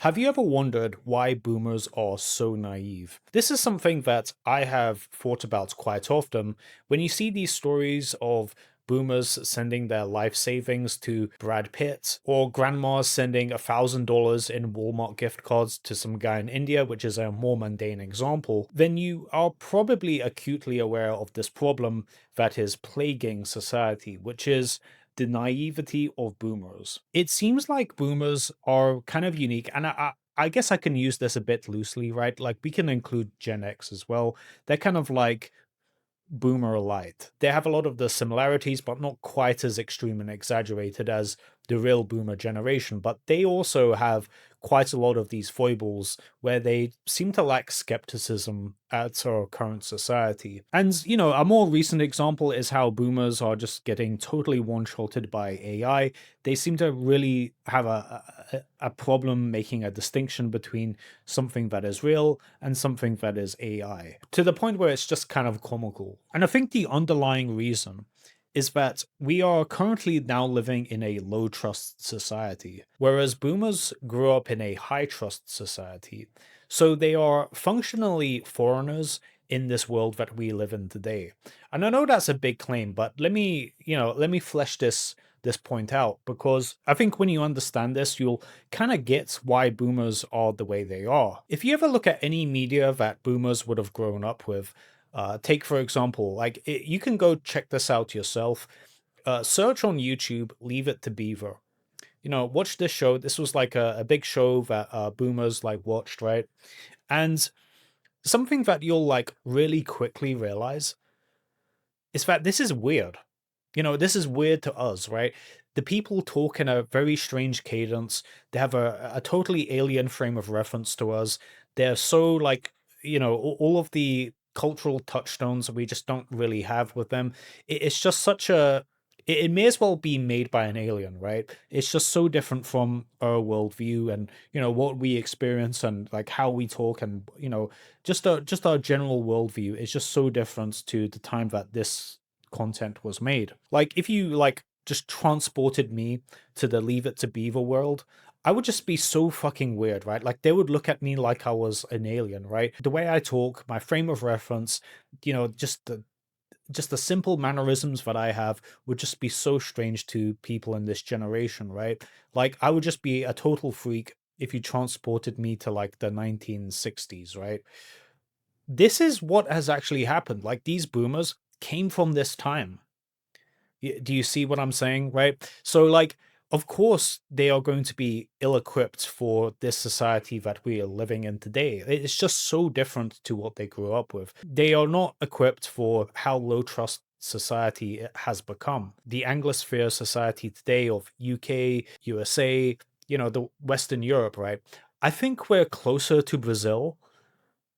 Have you ever wondered why boomers are so naive? This is something that I have thought about quite often. When you see these stories of boomers sending their life savings to Brad Pitt, or grandmas sending $1,000 in Walmart gift cards to some guy in India, which is a more mundane example, then you are probably acutely aware of this problem that is plaguing society, which is the naivety of boomers. It seems like boomers are kind of unique, and I guess I can use this a bit loosely, right? Like we can include Gen X as well. They're kind of like boomer light. They have a lot of the similarities, but not quite as extreme and exaggerated as the real boomer generation. But they also have quite a lot of these foibles where they seem to lack skepticism at our current society. And, a more recent example is how boomers are just getting totally one-shotted by AI. They seem to really have a problem making a distinction between something that is real and something that is AI, to the point where it's just kind of comical. And I think the underlying reason is that we are currently now living in a low trust society, whereas boomers grew up in a high trust society. So they are functionally foreigners in this world that we live in today. And I know that's a big claim, but let me flesh this point out, because I think when you understand this, you'll kind of get why boomers are the way they are. If you ever look at any media that boomers would have grown up with, take for example, you can go check this out yourself. Search on YouTube, Leave It to Beaver. Watch this show. This was like a big show that boomers like watched, right? And something that you'll like really quickly realize is that this is weird. This is weird to us, right? The people talk in a very strange cadence. They have a totally alien frame of reference to us. They're so like, all of the cultural touchstones that we just don't really have with them. It's just such a, it may as well be made by an alien, right? It's just so different from our worldview and, what we experience and like how we talk and, just our general worldview is just so different to the time that this content was made. Like if you like just transported me to the Leave It to Beaver world, I would just be so fucking weird, right? Like they would look at me like I was an alien, right? The way I talk, my frame of reference, just the simple mannerisms that I have would just be so strange to people in this generation, right? Like I would just be a total freak if you transported me to like the 1960s, right? This is what has actually happened. Like these boomers came from this time. Do you see what I'm saying? Right. So, like, of course, they are going to be ill equipped for this society that we are living in today. It's just so different to what they grew up with. They are not equipped for how low trust society it has become. The Anglosphere Society today of UK, USA, the Western Europe, right? I think we're closer to Brazil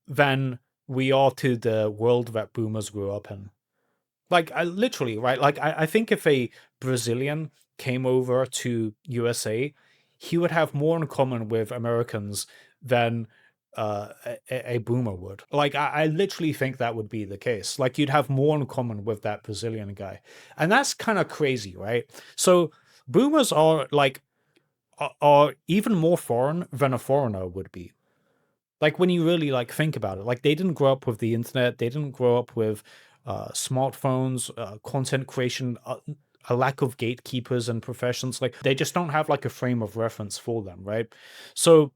than we are to the world that boomers grew up in. Like, I literally, right? Like, I think if a Brazilian came over to USA, he would have more in common with Americans than a boomer would. Like, I literally think that would be the case. Like, you'd have more in common with that Brazilian guy. And that's kind of crazy, right? So, boomers are like, are even more foreign than a foreigner would be. Like when you really like think about it, like they didn't grow up with the internet, they didn't grow up with smartphones, content creation, a lack of gatekeepers and professions. Like they just don't have like a frame of reference for them, right? So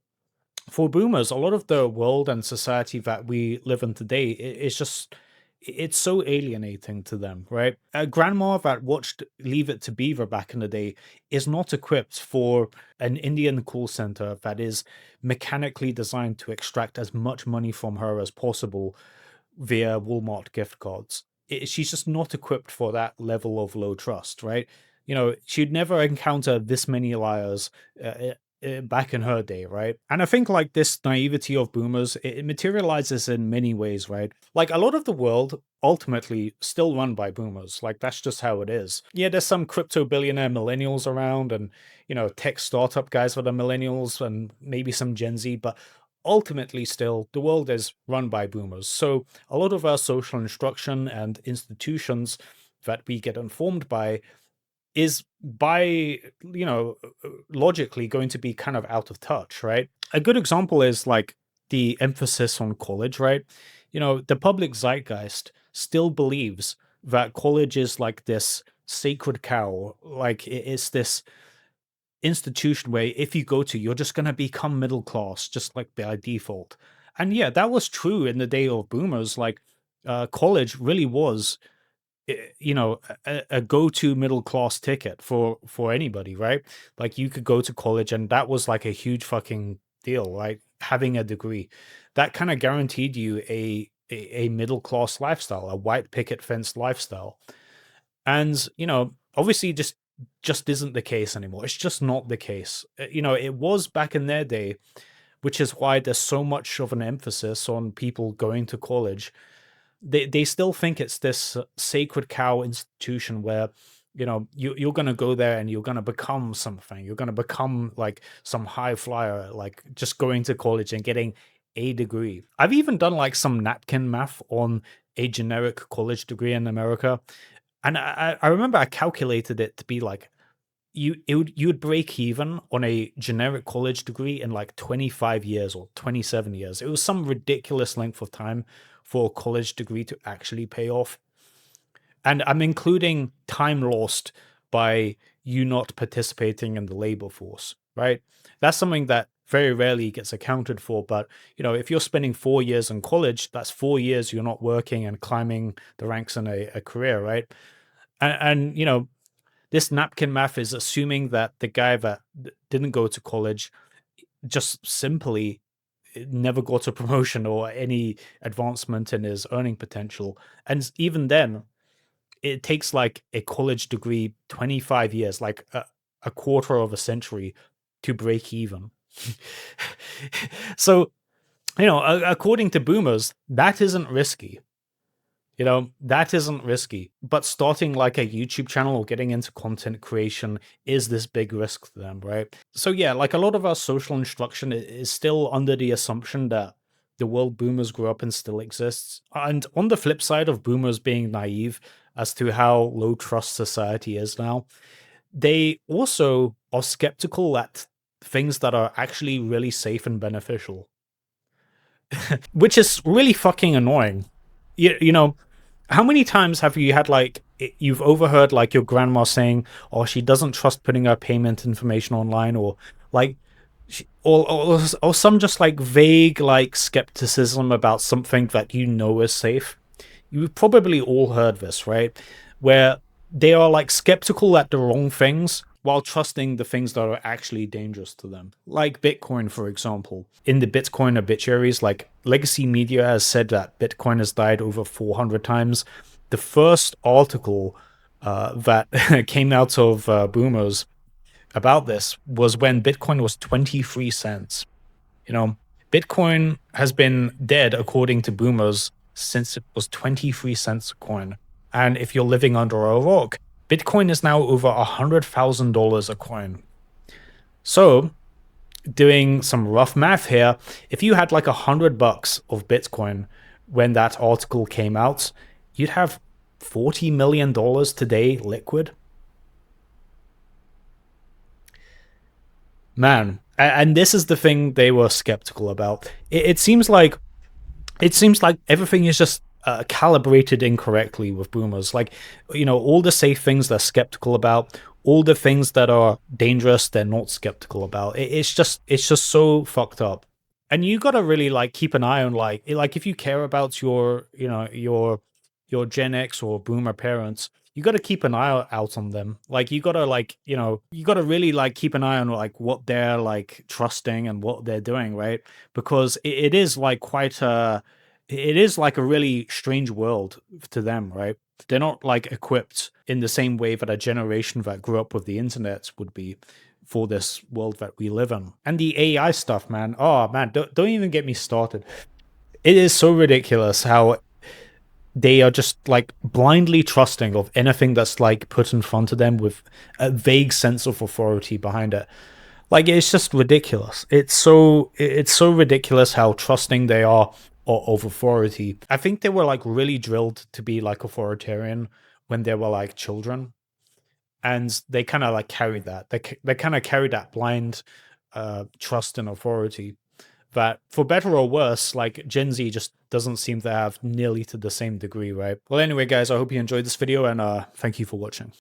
for boomers, a lot of the world and society that we live in today is just, it's so alienating to them, right? A grandma that watched Leave It to Beaver back in the day is not equipped for an Indian call center that is mechanically designed to extract as much money from her as possible via Walmart gift cards. She's just not equipped for that level of low trust, right? She'd never encounter this many liars back in her day, right? And I think like this naivety of boomers, it materializes in many ways, right? Like a lot of the world ultimately still run by boomers. Like that's just how it is. Yeah, there's some crypto billionaire millennials around and, tech startup guys that are millennials and maybe some Gen Z, but ultimately still the world is run by boomers. So a lot of our social instruction and institutions that we get informed by is by, logically going to be kind of out of touch, right? A good example is like the emphasis on college, right? The public zeitgeist still believes that college is like this sacred cow, like it's this institution where if you go to, you're just going to become middle class, just like by default. And yeah, that was true in the day of boomers. Like, college really was, a go-to middle class ticket for anybody, right? Like you could go to college and that was like a huge fucking deal, right? Having a degree that kind of guaranteed you a middle class lifestyle, a white picket fence lifestyle. And obviously just isn't the case anymore. It's just not the case. It was back in their day, which is why there's so much of an emphasis on people going to college. They still think it's this sacred cow institution where you're going to go there and you're going to become something. You're going to become like some high flyer, like just going to college and getting a degree. I've even done like some napkin math on a generic college degree in America, and I remember I calculated it to be like you would break even on a generic college degree in like 25 years or 27 years. It was some ridiculous length of time for a college degree to actually pay off. And I'm including time lost by you not participating in the labor force, right? That's something that very rarely gets accounted for. But, if you're spending 4 years in college, that's 4 years you're not working and climbing the ranks in a career, right? And this napkin math is assuming that the guy that didn't go to college just simply never got a promotion or any advancement in his earning potential. And even then, it takes like a college degree 25 years, like a quarter of a century to break even. So, according to boomers, that isn't risky. That isn't risky. But starting like a YouTube channel or getting into content creation is this big risk to them, right? So, yeah, like a lot of our social instruction is still under the assumption that the world boomers grew up in still exists. And on the flip side of boomers being naive as to how low trust society is now, they also are skeptical at things that are actually really safe and beneficial, which is really fucking annoying. You know, how many times have you had like you've overheard like your grandma saying, "Oh, she doesn't trust putting her payment information online," or like, or some just like vague like skepticism about something that is safe. You've probably all heard this, right? Where they are like skeptical at the wrong things while trusting the things that are actually dangerous to them. Like Bitcoin, for example. In the Bitcoin obituaries, like legacy media has said that Bitcoin has died over 400 times. The first article that came out of boomers about this was when Bitcoin was 23 cents. You know, Bitcoin has been dead, according to boomers, since it was 23 cents a coin. And if you're living under a rock, Bitcoin is now over $100,000 a coin. So, doing some rough math here, if you had like $100 of Bitcoin when that article came out, you'd have $40 million today liquid. Man, and this is the thing they were skeptical about. It seems like everything is just calibrated incorrectly with boomers. Like, all the safe things they're skeptical about, all the things that are dangerous they're not skeptical about. It's just so fucked up. And you gotta really like keep an eye on like if you care about your Gen X or Boomer parents, you gotta keep an eye out on them. Like you gotta you gotta really like keep an eye on like what they're like trusting and what they're doing, right? Because it is like it is like a really strange world to them, right? They're not like equipped in the same way that a generation that grew up with the internet would be for this world that we live in. And the AI stuff, man. Oh man, don't even get me started. It is so ridiculous how they are just like blindly trusting of anything that's like put in front of them with a vague sense of authority behind it. Like it's just ridiculous. It's so ridiculous how trusting they are of authority. I think they were like really drilled to be like authoritarian when they were like children, and they kind of like carry that. They kind of carry that blind trust and authority that, for better or worse, like Gen Z just doesn't seem to have nearly to the same degree, right? Well, anyway, guys, I hope you enjoyed this video, and thank you for watching.